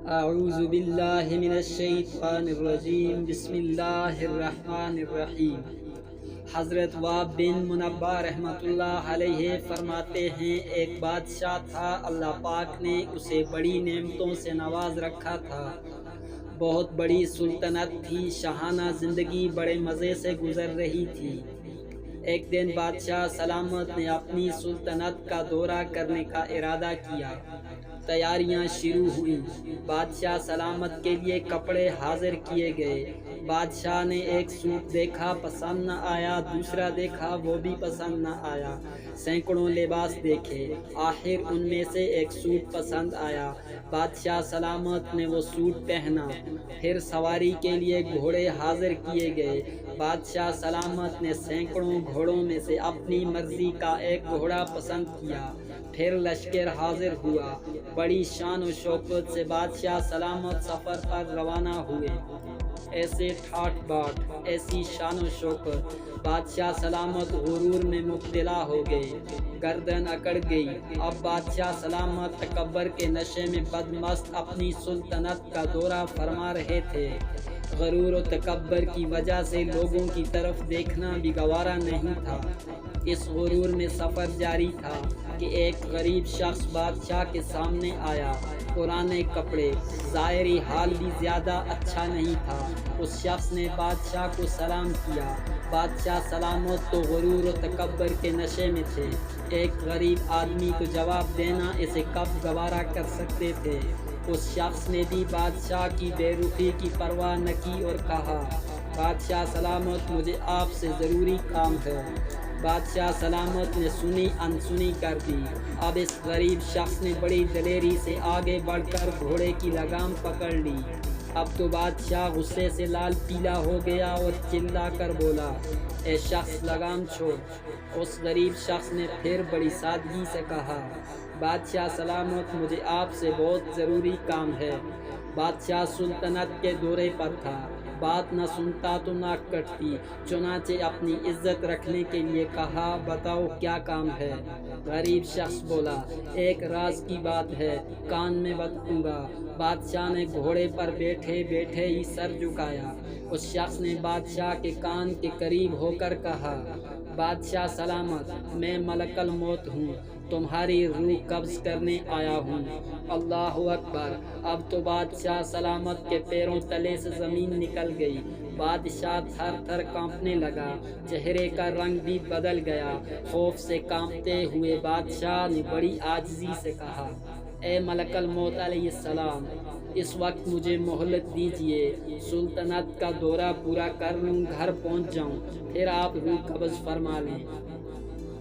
اعوذ باللہ من الشیطان الرجیم، بسم اللہ الرحمن الرحیم۔ حضرت واب بن منبہ رحمۃ اللہ علیہ فرماتے ہیں، ایک بادشاہ تھا، اللہ پاک نے اسے بڑی نعمتوں سے نواز رکھا تھا، بہت بڑی سلطنت تھی، شاہانہ زندگی بڑے مزے سے گزر رہی تھی۔ ایک دن بادشاہ سلامت نے اپنی سلطنت کا دورہ کرنے کا ارادہ کیا۔ تیاریاں شروع ہوئیں، بادشاہ سلامت کے لیے کپڑے حاضر کیے گئے۔ بادشاہ نے ایک سوٹ دیکھا، پسند نہ آیا، دوسرا دیکھا، وہ بھی پسند نہ آیا، سینکڑوں لباس دیکھے، آخر ان میں سے ایک سوٹ پسند آیا۔ بادشاہ سلامت نے وہ سوٹ پہنا، پھر سواری کے لیے گھوڑے حاضر کیے گئے۔ بادشاہ سلامت نے سینکڑوں گھوڑوں میں سے اپنی مرضی کا ایک گھوڑا پسند کیا، پھر لشکر حاضر ہوا۔ بڑی شان و شوکت سے بادشاہ سلامت سفر پر روانہ ہوئے۔ ایسے ٹھاٹ باٹ، ایسی شان و شوکت، بادشاہ سلامت غرور میں مبتلا ہو گئے، گردن اکڑ گئی۔ اب بادشاہ سلامت تکبر کے نشے میں بدمست اپنی سلطنت کا دورہ فرما رہے تھے۔ غرور و تکبر کی وجہ سے لوگوں کی طرف دیکھنا بھی گوارا نہیں تھا۔ اس غرور میں سفر جاری تھا کہ ایک غریب شخص بادشاہ کے سامنے آیا، پرانے کپڑے، ظاہری حال بھی زیادہ اچھا نہیں تھا۔ اس شخص نے بادشاہ کو سلام کیا۔ بادشاہ سلامت تو غرور و تکبر کے نشے میں تھے، ایک غریب آدمی کو جواب دینا اسے کب گوارا کر سکتے تھے۔ اس شخص نے بھی بادشاہ کی بے رخی کی پرواہ نہ کی اور کہا، بادشاہ سلامت، مجھے آپ سے ضروری کام ہے۔ بادشاہ سلامت نے سنی انسنی کر دی۔ اب اس غریب شخص نے بڑی دلیری سے آگے بڑھ کر گھوڑے کی لگام پکڑ لی۔ اب تو بادشاہ غصے سے لال پیلا ہو گیا اور چلا کر بولا، اے شخص لگام چھوڑ۔ اس غریب شخص نے پھر بڑی سادگی سے کہا، بادشاہ سلامت، مجھے آپ سے بہت ضروری کام ہے۔ بادشاہ سلطنت کے دورے پر تھا، بات نہ سنتا تو ناک کٹتی، چنانچہ اپنی عزت رکھنے کے لیے کہا، بتاؤ کیا کام ہے۔ غریب شخص بولا، ایک راز کی بات ہے، کان میں بتاؤں گا۔ بادشاہ نے گھوڑے پر بیٹھے بیٹھے ہی سر جھکایا۔ اس شخص نے بادشاہ کے کان کے قریب ہو کر کہا، بادشاہ سلامت، میں ملک الموت ہوں، تمہاری روح قبض کرنے آیا ہوں۔ اللہ اکبر! اب تو بادشاہ سلامت کے پیروں تلے سے زمین نکل گئی۔ بادشاہ تھر تھر کانپنے لگا، چہرے کا رنگ بھی بدل گیا۔ خوف سے کانپتے ہوئے بادشاہ نے بڑی عاجزی سے کہا، اے ملک الموت علیہ السلام، اس وقت مجھے مہلت دیجیے، سلطنت کا دورہ پورا کر لوں، گھر پہنچ جاؤں، پھر آپ روح قبض فرما لیں۔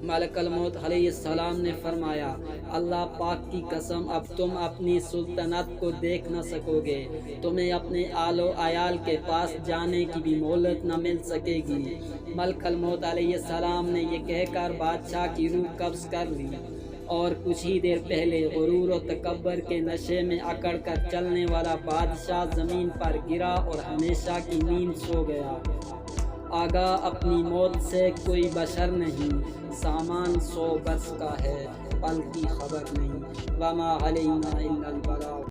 ملک الموت علیہ السلام نے فرمایا، اللہ پاک کی قسم، اب تم اپنی سلطنت کو دیکھ نہ سکو گے، تمہیں اپنے آل و عیال کے پاس جانے کی بھی مہلت نہ مل سکے گی۔ ملک الموت علیہ السلام نے یہ کہہ کر بادشاہ کی روح قبض کر لی، اور کچھ ہی دیر پہلے غرور و تکبر کے نشے میں اکڑ کر چلنے والا بادشاہ زمین پر گرا اور ہمیشہ کی نیند سو گیا۔ آگاہ اپنی موت سے کوئی بشر نہیں، سامان 100 برس کا ہے، پل کی خبر نہیں، وما علینا الا البلاغ۔